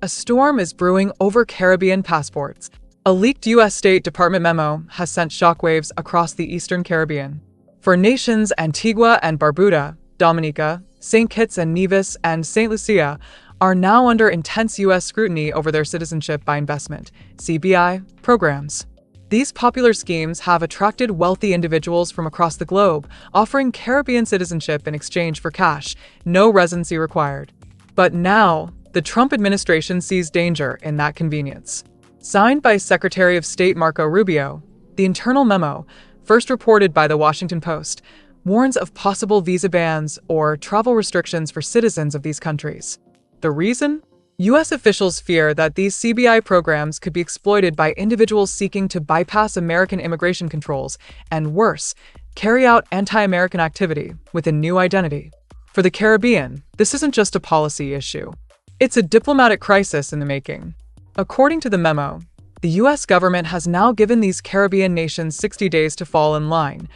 A storm is brewing over Caribbean passports. A leaked U.S. State Department memo has sent shockwaves across the Eastern Caribbean. For nations Antigua and Barbuda, Dominica, St. Kitts and Nevis, and St. Lucia are now under intense U.S. scrutiny over their citizenship by investment (CBI) programs. These popular schemes have attracted wealthy individuals from across the globe, offering Caribbean citizenship in exchange for cash, no residency required. But now, the Trump administration sees danger in that convenience. Signed by Secretary of State Marco Rubio, the internal memo, first reported by the Washington Post, warns of possible visa bans or travel restrictions for citizens of these countries. The reason? U.S. officials fear that these CBI programs could be exploited by individuals seeking to bypass American immigration controls and, worse, carry out anti-American activity with a new identity. For the Caribbean, this isn't just a policy issue. It's a diplomatic crisis in the making. According to the memo, the U.S. government has now given these Caribbean nations 60 days to fall in line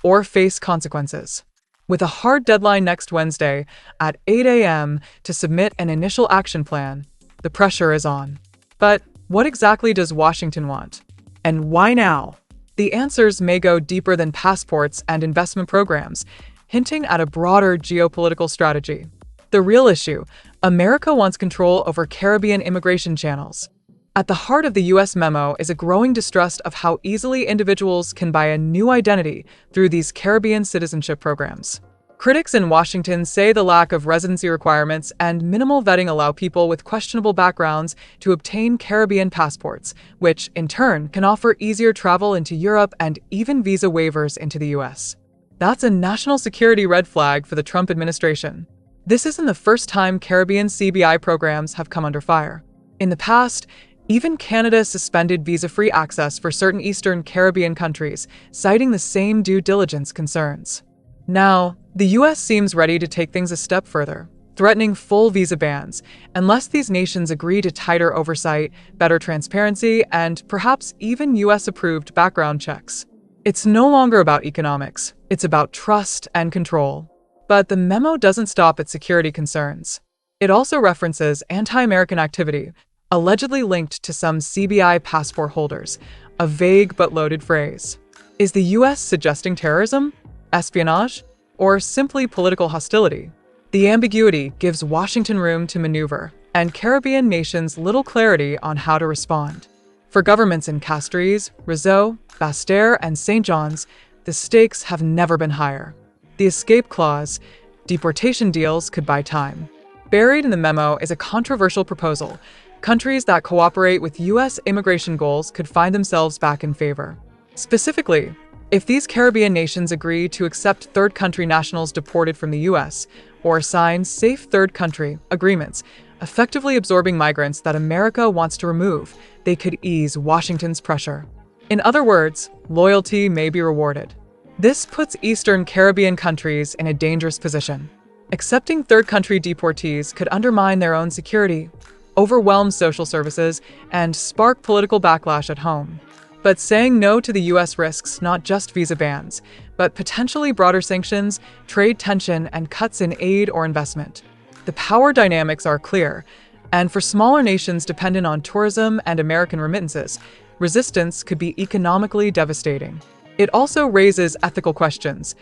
or face consequences, with a hard deadline next Wednesday at 8 a.m. to submit an initial action plan. The pressure is on. But what exactly does Washington want? And why now? The answers may go deeper than passports and investment programs, hinting at a broader geopolitical strategy. The real issue: America wants control over Caribbean immigration channels. At the heart of the U.S. memo is a growing distrust of how easily individuals can buy a new identity through these Caribbean citizenship programs. Critics in Washington say the lack of residency requirements and minimal vetting allow people with questionable backgrounds to obtain Caribbean passports, which, in turn, can offer easier travel into Europe and even visa waivers into the U.S. That's a national security red flag for the Trump administration. This isn't the first time Caribbean CBI programs have come under fire. In the past, even Canada suspended visa-free access for certain Eastern Caribbean countries, citing the same due diligence concerns. Now, the U.S. seems ready to take things a step further, threatening full visa bans, unless these nations agree to tighter oversight, better transparency, and perhaps even U.S.-approved background checks. It's no longer about economics, it's about trust and control. But the memo doesn't stop at security concerns. It also references anti-American activity, allegedly linked to some CBI passport holders, a vague but loaded phrase. Is the U.S. suggesting terrorism, espionage, or simply political hostility? The ambiguity gives Washington room to maneuver, and Caribbean nations little clarity on how to respond. For governments in Castries, Roseau, Basse-Terre, and St. John's, the stakes have never been higher. The escape clause, deportation deals, could buy time. Buried in the memo is a controversial proposal. Countries that cooperate with U.S. immigration goals could find themselves back in favor. Specifically, if these Caribbean nations agree to accept third-country nationals deported from the U.S. or sign safe third-country agreements, effectively absorbing migrants that America wants to remove, they could ease Washington's pressure. In other words, loyalty may be rewarded. This puts Eastern Caribbean countries in a dangerous position. Accepting third-country deportees could undermine their own security, overwhelm social services, and spark political backlash at home. But saying no to the U.S. risks not just visa bans, but potentially broader sanctions, trade tension, and cuts in aid or investment. The power dynamics are clear, and for smaller nations dependent on tourism and American remittances, resistance could be economically devastating. It also raises ethical questions.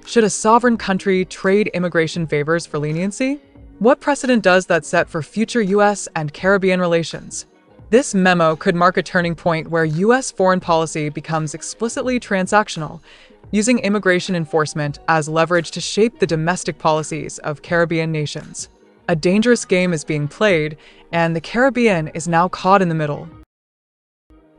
Should a sovereign country trade immigration favors for leniency? What precedent does that set for future U.S. and Caribbean relations? This memo could mark a turning point where U.S. foreign policy becomes explicitly transactional, using immigration enforcement as leverage to shape the domestic policies of Caribbean nations. A dangerous game is being played, and the Caribbean is now caught in the middle.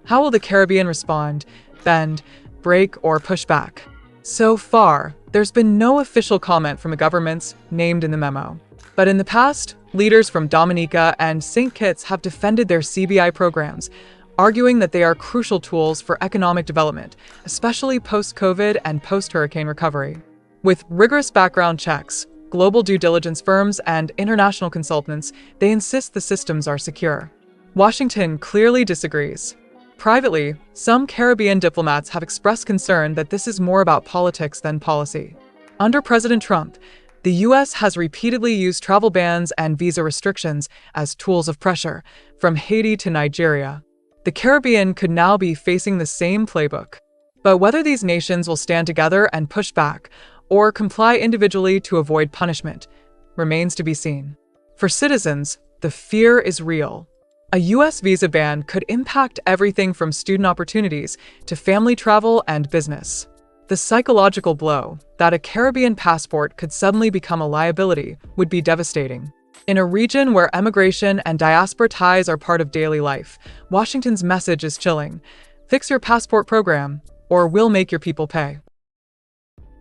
How will the Caribbean respond, bend, break, or push back? So far, there's been no official comment from the governments named in the memo. But in the past, leaders from Dominica and St. Kitts have defended their CBI programs, arguing that they are crucial tools for economic development, especially post-COVID and post-hurricane recovery. With rigorous background checks, global due diligence firms, and international consultants, they insist the systems are secure. Washington clearly disagrees. Privately, some Caribbean diplomats have expressed concern that this is more about politics than policy. Under President Trump, The US has repeatedly used travel bans and visa restrictions as tools of pressure, from Haiti to Nigeria. The Caribbean could now be facing the same playbook. But whether these nations will stand together and push back, or comply individually to avoid punishment, remains to be seen. For citizens, the fear is real. A US visa ban could impact everything from student opportunities to family travel and business. The psychological blow that a Caribbean passport could suddenly become a liability would be devastating. In a region where emigration and diaspora ties are part of daily life, Washington's message is chilling. Fix your passport program, or we'll make your people pay.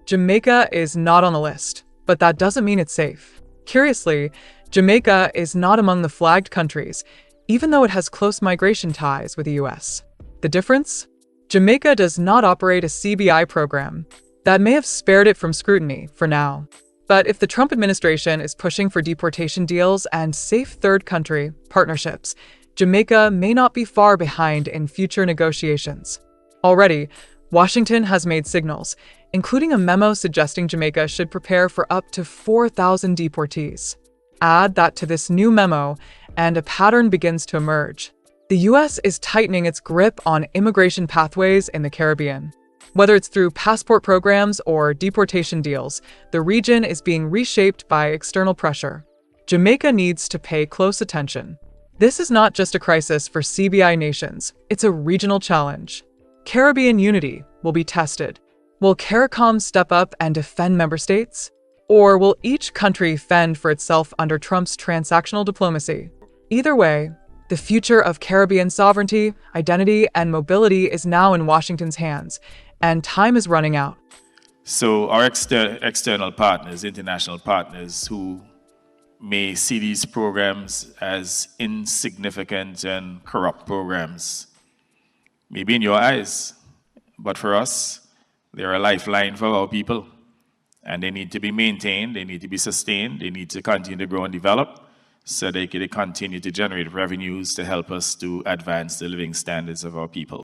Jamaica is not on the list, but that doesn't mean it's safe. Curiously, Jamaica is not among the flagged countries, even though it has close migration ties with the US. The difference? Jamaica does not operate a CBI program. That may have spared it from scrutiny for now. But if the Trump administration is pushing for deportation deals and safe third country partnerships, Jamaica may not be far behind in future negotiations. Already, Washington has made signals, including a memo suggesting Jamaica should prepare for up to 4,000 deportees. Add that to this new memo, and a pattern begins to emerge. The US is tightening its grip on immigration pathways in the Caribbean. Whether it's through passport programs or deportation deals, the region is being reshaped by external pressure. Jamaica needs to pay close attention. This is not just a crisis for CBI nations, it's a regional challenge. Caribbean unity will be tested. Will CARICOM step up and defend member states? Or will each country fend for itself under Trump's transactional diplomacy? Either way, the future of Caribbean sovereignty, identity, and mobility is now in Washington's hands, and time is running out. So our external partners, international partners who may see these programs as insignificant and corrupt programs, maybe in your eyes, but for us, they're a lifeline for our people, and they need to be maintained, they need to be sustained, they need to continue to grow and develop, so they can continue to generate revenues to help us to advance the living standards of our people.